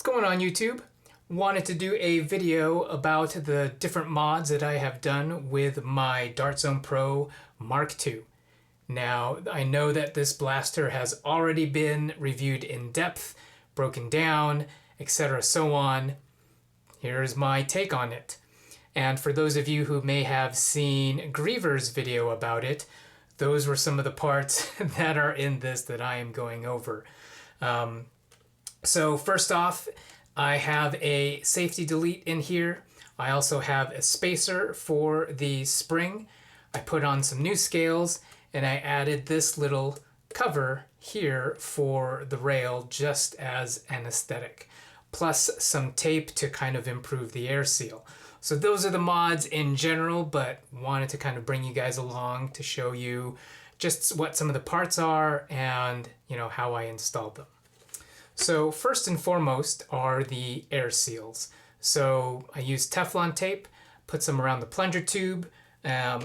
What's going on YouTube? Wanted to do a video about the different mods that I have done with my Zone Pro MK2. Now, I know that this blaster has already been reviewed in depth, broken down, etc. so on. Here's my take on it. And for those of you who may have seen Griever's video about it, those were some of the parts that are in this that I am going over. So first off, I have a safety delete in here. I also have a spacer for the spring. I put on some new scales and I added this little cover here for the rail just as an aesthetic, plus some tape to kind of improve the air seal. So those are the mods in general, but wanted to kind of bring you guys along to show you just what some of the parts are and, you know, how I installed them. So first and foremost are the air seals. So I used Teflon tape, put some around the plunger tube,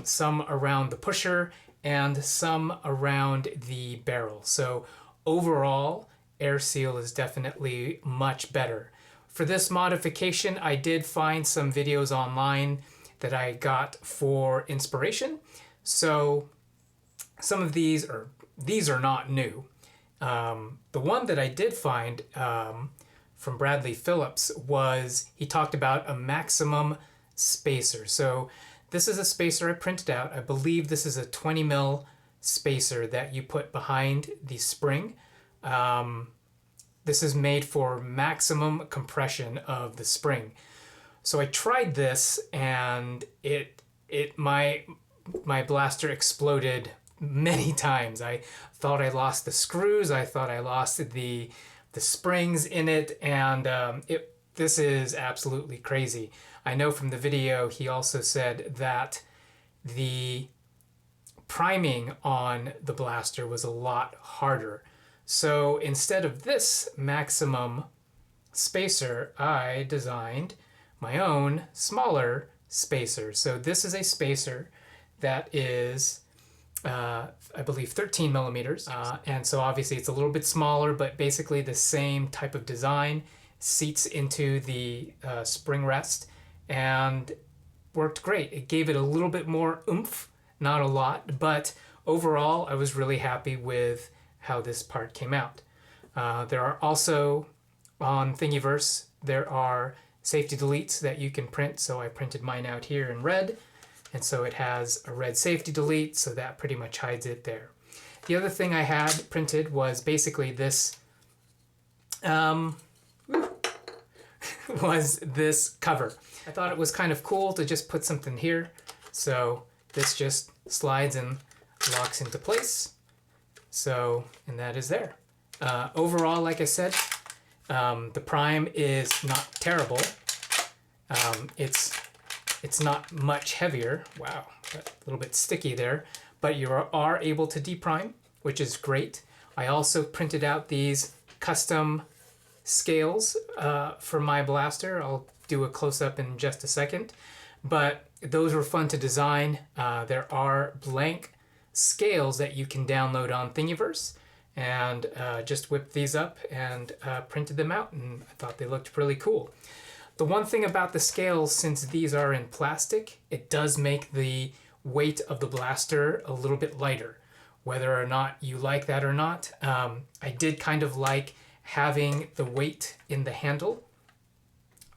some around the pusher, and some around the barrel. So overall, air seal is definitely much better. For this modification, I did find some videos online that I got for inspiration. So some of these are not new. The one that I did find from Bradley Phillips was, he talked about a maximum spacer. So this is a spacer I printed out. I believe this is a 20 mil spacer that you put behind the spring. This is made for maximum compression of the spring. So I tried this and my blaster exploded many times. I thought I lost the screws. I thought I lost the springs in it, and this is absolutely crazy. I know from the video he also said that the priming on the blaster was a lot harder. So instead of this maximum spacer, I designed my own smaller spacer. So this is a spacer that is I believe 13 millimeters. And so obviously it's a little bit smaller, but basically the same type of design, seats into the spring rest, and worked great. It gave it a little bit more oomph, not a lot, but overall I was really happy with how this part came out. There are also, on Thingiverse, there are safety deletes that you can print. So I printed mine out here in red. And so it has a red safety delete, so that pretty much hides it there. The other thing I had printed was basically this, was this cover. I thought it was kind of cool to just put something here. So this just slides and locks into place. So, and that is there. Overall, like I said, the prime is not terrible. It's not much heavier. Wow, a little bit sticky there. But you are able to deprime, which is great. I also printed out these custom scales for my blaster. I'll do a close-up in just a second. But those were fun to design. There are blank scales that you can download on Thingiverse. And just whipped these up and printed them out. And I thought they looked really cool. The one thing about the scales, since these are in plastic, it does make the weight of the blaster a little bit lighter. Whether or not you like that or not, I did kind of like having the weight in the handle.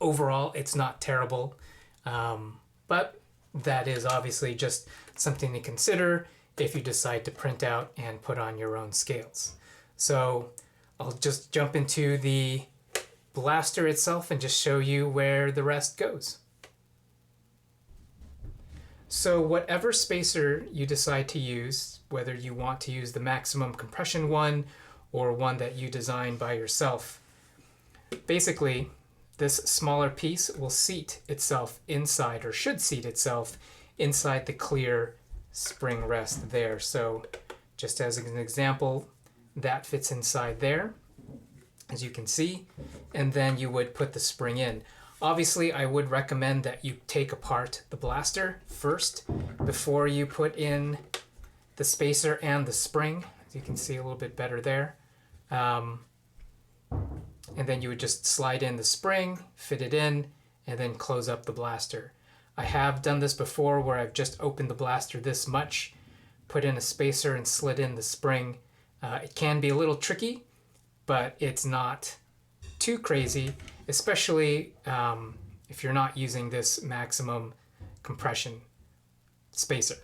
Overall, it's not terrible, but that is obviously just something to consider if you decide to print out and put on your own scales. So I'll just jump into the blaster itself and just show you where the rest goes. So whatever spacer you decide to use, whether you want to use the maximum compression one or one that you design by yourself, basically this smaller piece will seat itself inside, or should seat itself inside the clear spring rest there. So just as an example, that fits inside there, as you can see, and then you would put the spring in. Obviously, I would recommend that you take apart the blaster first before you put in the spacer and the spring. As you can see a little bit better there. and then you would just slide in the spring, fit it in, and then close up the blaster. I have done this before where I've just opened the blaster this much, put in a spacer and slid in the spring. It can be a little tricky, but it's not too crazy, especially if you're not using this maximum compression spacer.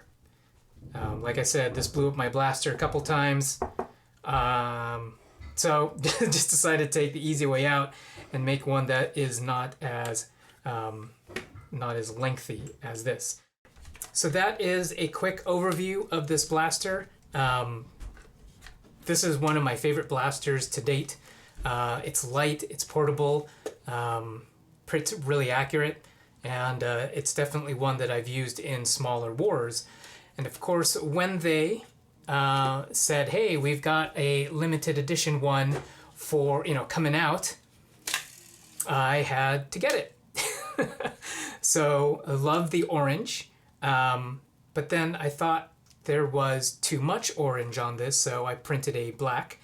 Like I said, this blew up my blaster a couple times. So just decided to take the easy way out and make one that is not as lengthy as this. So that is a quick overview of this blaster. This is one of my favorite blasters to date. It's light, it's portable, it's really accurate, and it's definitely one that I've used in smaller wars. And of course, when they said, hey, we've got a limited edition one for, coming out, I had to get it. So I love the orange, but then I thought there was too much orange on this, so I printed a black,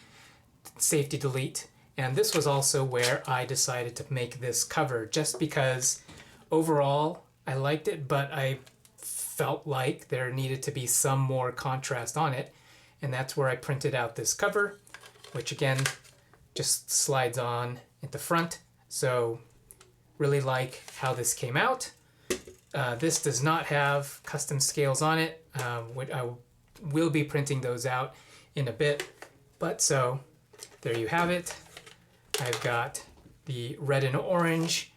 safety delete, and this was also where I decided to make this cover, just because overall I liked it, but I felt like there needed to be some more contrast on it, and that's where I printed out this cover, which again just slides on at the front. So really like how this came out. This does not have custom scales on it. I will be printing those out in a bit, but so there you have it. I've got the red and orange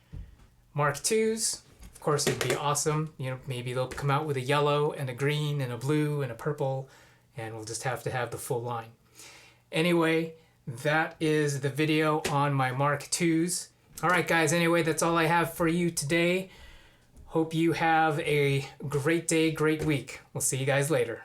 Mark IIs. Of course, it'd be awesome. Maybe they'll come out with a yellow and a green and a blue and a purple, and we'll just have to have the full line. Anyway, that is the video on my Mark IIs. All right, guys, anyway, that's all I have for you today. Hope you have a great day, great week. We'll see you guys later.